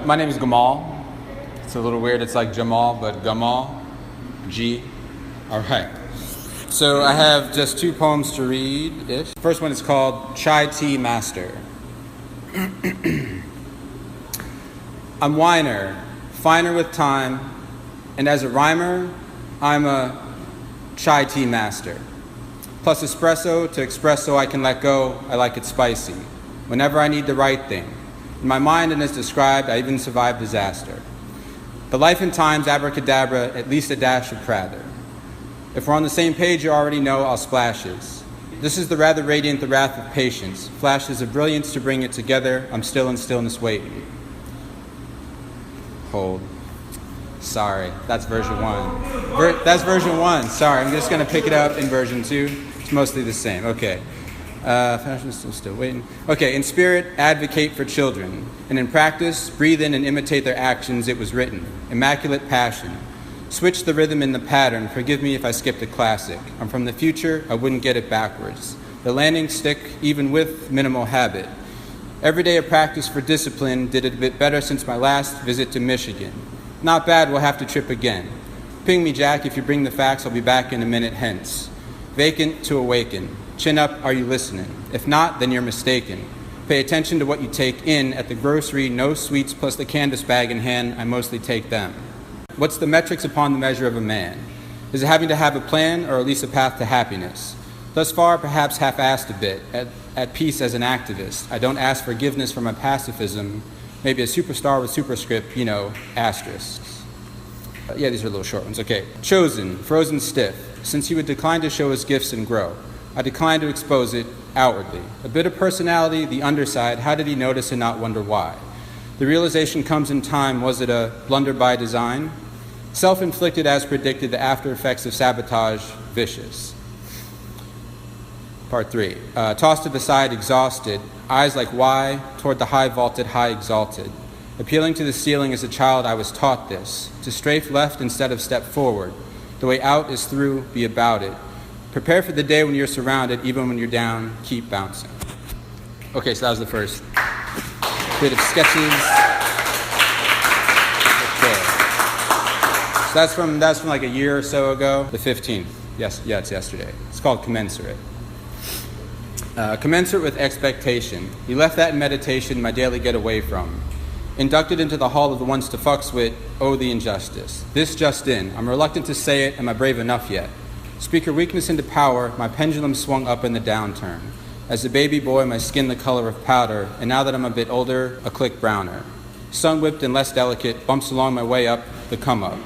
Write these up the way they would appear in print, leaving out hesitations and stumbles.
My name is Gamal. It's a little weird. It's like Jamal, but Gamal. G. All right. So I have just 2 poems to read-ish. First one is called Chai Tea Master. I'm whiner, finer with time, and as a rhymer, I'm a chai tea master. Plus espresso to espresso I can let go, I like it spicy. Whenever I need the right thing. In my mind and as described, I even survived disaster. The life and times abracadabra, at least a dash of prather. If we're on the same page, you already know I'll splashes. This is the rather radiant, the wrath of patience. Flashes of brilliance to bring it together. I'm still in stillness waiting. Hold. Sorry, that's version 1. That's version 1. Sorry, I'm just going to pick it up in version 2. It's mostly the same. Okay. Fashion is still waiting. Okay, in spirit, advocate for children. And in practice, breathe in and imitate their actions. It was written. Immaculate passion. Switch the rhythm in the pattern. Forgive me if I skipped a classic. I'm from the future. I wouldn't get it backwards. The landing stick, even with minimal habit. Every day of practice for discipline. Did it a bit better since my last visit to Michigan. Not bad, we'll have to trip again. Ping me, Jack, if you bring the facts, I'll be back in a minute hence. Vacant to awaken. Chin up, are you listening? If not, then you're mistaken. Pay attention to what you take in. At the grocery, no sweets plus the canvas bag in hand, I mostly take them. What's the metrics upon the measure of a man? Is it having to have a plan or at least a path to happiness? Thus far, perhaps half-assed a bit, at peace as an activist. I don't ask forgiveness for my pacifism. Maybe a superstar with superscript, asterisks. Yeah, these are little short ones. Okay. Chosen, frozen stiff. Since he would decline to show his gifts and grow, I declined to expose it outwardly. A bit of personality, the underside, how did he notice and not wonder why? The realization comes in time, was it a blunder by design? Self-inflicted as predicted, the after effects of sabotage, vicious. Part 3. Tossed to the side, exhausted, eyes like why, toward the high vaulted, high exalted. Appealing to the ceiling as a child, I was taught this, to strafe left instead of step forward. The way out is through, be about it. Prepare for the day when you're surrounded, even when you're down, keep bouncing. Okay, so that was the first bit of sketches. Okay. So that's from like a year or so ago, the 15th. Yes, yeah, it's yesterday. It's called Commensurate. Commensurate with expectation. He left that in meditation, my daily getaway from. Inducted into the hall of the ones to fucks with, oh, the injustice. This just in. I'm reluctant to say it, am I brave enough yet? Speak your weakness into power, my pendulum swung up in the downturn. As a baby boy, my skin the color of powder, and now that I'm a bit older, a click browner. Sun-whipped and less delicate, bumps along my way up, the come-up.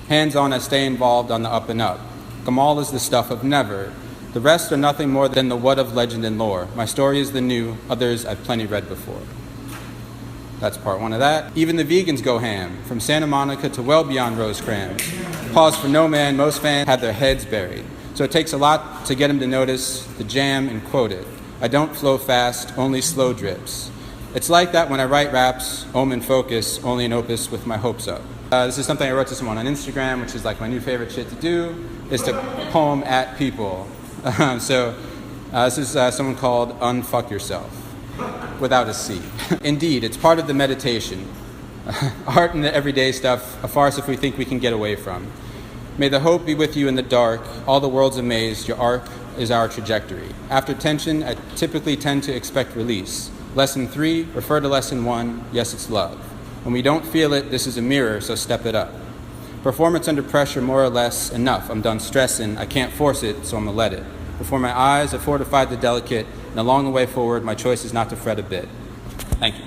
Hands-on, I stay involved on the up and up. Gamal is the stuff of never. The rest are nothing more than the what of legend and lore. My story is the new, others I've plenty read before. That's part 1 of that. Even the vegans go ham, from Santa Monica to well beyond Rosecrans. Pause for no man, most fans have their heads buried. So it takes a lot to get them to notice the jam and quote it. I don't flow fast, only slow drips. It's like that when I write raps, om and focus, only an opus with my hopes up. This is something I wrote to someone on Instagram, which is like my new favorite shit to do, is to poem at people. This is someone called Unfuck Yourself, without a C. Indeed, it's part of the meditation. Art and the everyday stuff, a farce if we think we can get away from. May the hope be with you in the dark, all the world's amazed, your arc is our trajectory. After tension, I typically tend to expect release. Lesson 3, refer to lesson 1, yes, it's love. When we don't feel it, this is a mirror, so step it up. Performance under pressure, more or less, enough. I'm done stressing, I can't force it, so I'm gonna let it. Before my eyes, I fortified the delicate, and along the way forward, my choice is not to fret a bit. Thank you.